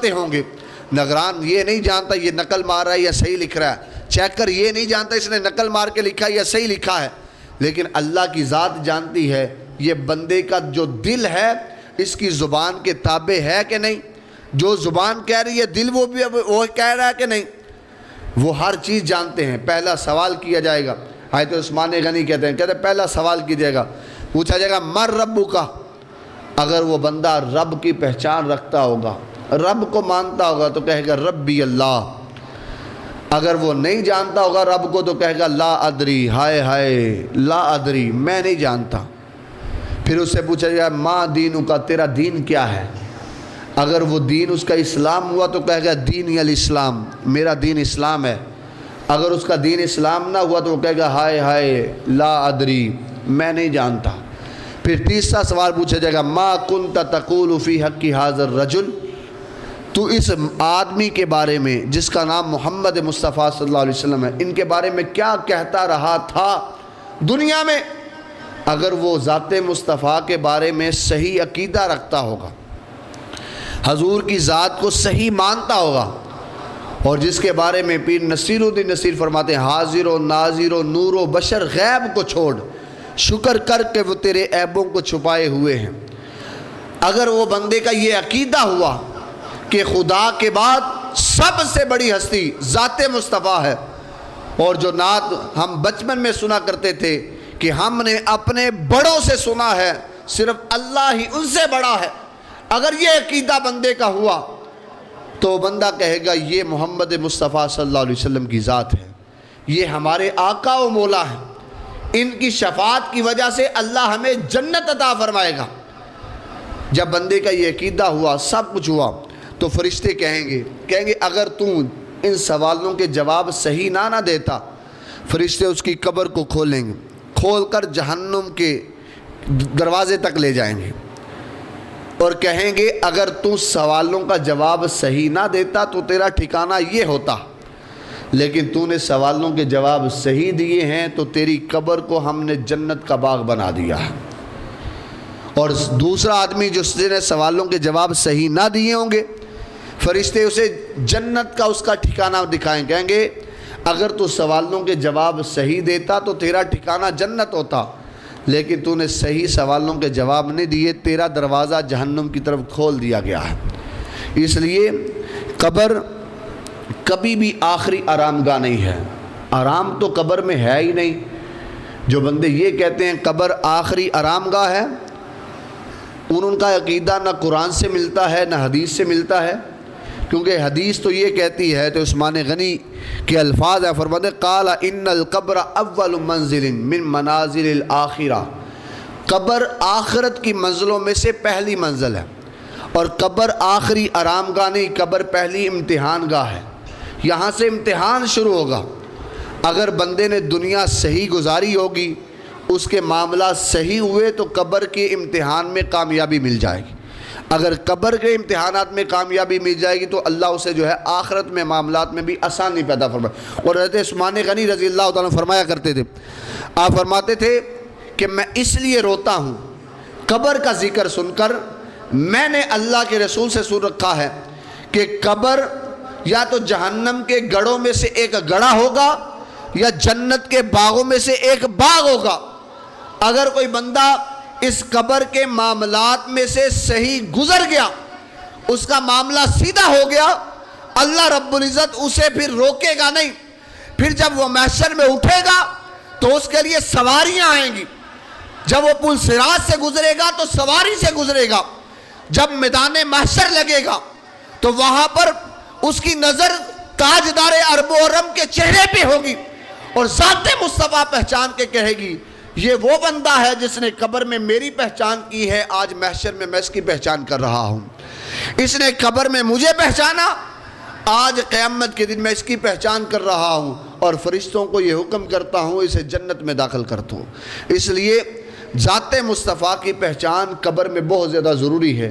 جانتے ہوں گے، نگران یہ نہیں جانتا یہ نقل مار رہا ہے یا صحیح لکھ رہا ہے، چیکر یہ نہیں جانتا اس نے نقل مار کے لکھا ہے یا صحیح لکھا ہے، لیکن اللہ کی ذات جانتی ہے یہ بندے کا جو دل ہے اس کی زبان کے تابع ہے کہ نہیں، جو زبان کہہ رہی ہے دل وہ بھی وہ کہہ رہا ہے کہ نہیں، وہ ہر چیز جانتے ہیں۔ پہلا سوال کیا جائے گا، آیت عثمان غنی کہتے ہیں پہلا سوال کیا جائے گا، پوچھا جائے گا مر ربک کا، اگر وہ بندہ رب کی پہچان رکھتا ہوگا، رب کو مانتا ہوگا تو کہے گا ربی اللہ، اگر وہ نہیں جانتا ہوگا رب کو تو کہے گا لا ادری، ہائے ہائے لا ادری، میں نہیں جانتا۔ پھر اس سے پوچھا جائے ما دینک کا، تیرا دین کیا ہے، اگر وہ دین اس کا اسلام ہوا تو کہے گا دینی الاسلام، میرا دین اسلام ہے، اگر اس کا دین اسلام نہ ہوا تو وہ کہے گا ہائے ہائے لا ادری، میں نہیں جانتا۔ پھر تیسرا سوال پوچھا جائے گا ما کنت تقول فی حق ھذا الرجل، تو اس آدمی کے بارے میں جس کا نام محمد مصطفیٰ صلی اللہ علیہ وسلم ہے، ان کے بارے میں کیا کہتا رہا تھا دنیا میں، اگر وہ ذات مصطفیٰ کے بارے میں صحیح عقیدہ رکھتا ہوگا، حضور کی ذات کو صحیح مانتا ہوگا، اور جس کے بارے میں پیر نصیر الدین نصیر فرماتے ہیں حاضر و ناظر و نور و بشر غیب کو چھوڑ شکر کر کے وہ تیرے عیبوں کو چھپائے ہوئے ہیں، اگر وہ بندے کا یہ عقیدہ ہوا کہ خدا کے بعد سب سے بڑی ہستی ذات مصطفیٰ ہے، اور جو نعت ہم بچپن میں سنا کرتے تھے کہ ہم نے اپنے بڑوں سے سنا ہے صرف اللہ ہی ان سے بڑا ہے، اگر یہ عقیدہ بندے کا ہوا تو بندہ کہے گا یہ محمد مصطفیٰ صلی اللہ علیہ وسلم کی ذات ہے، یہ ہمارے آقا و مولا ہیں، ان کی شفاعت کی وجہ سے اللہ ہمیں جنت عطا فرمائے گا۔ جب بندے کا یہ عقیدہ ہوا، سب کچھ ہوا، تو فرشتے کہیں گے اگر تو ان سوالوں کے جواب صحیح نہ دیتا، فرشتے اس کی قبر کو کھولیں گے، کھول کر جہنم کے دروازے تک لے جائیں گے اور کہیں گے اگر تو سوالوں کا جواب صحیح نہ دیتا تو تیرا ٹھکانہ یہ ہوتا، لیکن تو نے سوالوں کے جواب صحیح دیے ہیں تو تیری قبر کو ہم نے جنت کا باغ بنا دیا ہے۔ اور دوسرا آدمی جس نے سوالوں کے جواب صحیح نہ دیے ہوں گے، فرشتے اسے جنت کا اس کا ٹھکانہ دکھائیں، کہیں گے اگر تو سوالوں کے جواب صحیح دیتا تو تیرا ٹھکانہ جنت ہوتا، لیکن تو نے صحیح سوالوں کے جواب نہیں دیے، تیرا دروازہ جہنم کی طرف کھول دیا گیا ہے۔ اس لیے قبر کبھی بھی آخری آرام گاہ نہیں ہے، آرام تو قبر میں ہے ہی نہیں۔ جو بندے یہ کہتے ہیں قبر آخری آرام گاہ ہے، ان کا عقیدہ نہ قرآن سے ملتا ہے نہ حدیث سے ملتا ہے، کیونکہ حدیث تو یہ کہتی ہے، تو عثمان غنی کے الفاظ ہیں، فرماتے ہیں قال ان القبر اول منزل من منازل الاخرہ، قبر آخرت کی منزلوں میں سے پہلی منزل ہے، اور قبر آخری آرام گاہ نہیں، قبر پہلی امتحان گاہ ہے، یہاں سے امتحان شروع ہوگا۔ اگر بندے نے دنیا صحیح گزاری ہوگی، اس کے معاملات صحیح ہوئے تو قبر کے امتحان میں کامیابی مل جائے گی، اگر قبر کے امتحانات میں کامیابی مل جائے گی تو اللہ اسے جو ہے آخرت میں معاملات میں بھی آسانی پیدا فرمائے۔ اور حضرت عثمان غنی رضی اللہ تعالیٰ فرمایا کرتے تھے، آپ فرماتے تھے کہ میں اس لیے روتا ہوں قبر کا ذکر سن کر، میں نے اللہ کے رسول سے سن رکھا ہے کہ قبر یا تو جہنم کے گڑھوں میں سے ایک گڑھا ہوگا یا جنت کے باغوں میں سے ایک باغ ہوگا، اگر کوئی بندہ اس قبر کے معاملات میں سے صحیح گزر گیا، اس کا معاملہ سیدھا ہو گیا، اللہ رب العزت اسے پھر روکے گا نہیں، پھر جب وہ محشر میں اٹھے گا تو اس کے لیے سواریاں آئیں گی، جب وہ پل صراط سے گزرے گا تو سواری سے گزرے گا، جب میدان محشر لگے گا تو وہاں پر اس کی نظر تاجدار ارب و رم کے چہرے پہ ہوگی، اور ذات مصطفیٰ پہچان کے کہے گی یہ وہ بندہ ہے جس نے قبر میں میری پہچان کی ہے، آج محشر میں میں اس کی پہچان کر رہا ہوں، اس نے قبر میں مجھے پہچانا، آج قیامت کے دن میں اس کی پہچان کر رہا ہوں، اور فرشتوں کو یہ حکم کرتا ہوں اسے جنت میں داخل کر دو۔ اس لیے ذات مصطفیٰ کی پہچان قبر میں بہت زیادہ ضروری ہے۔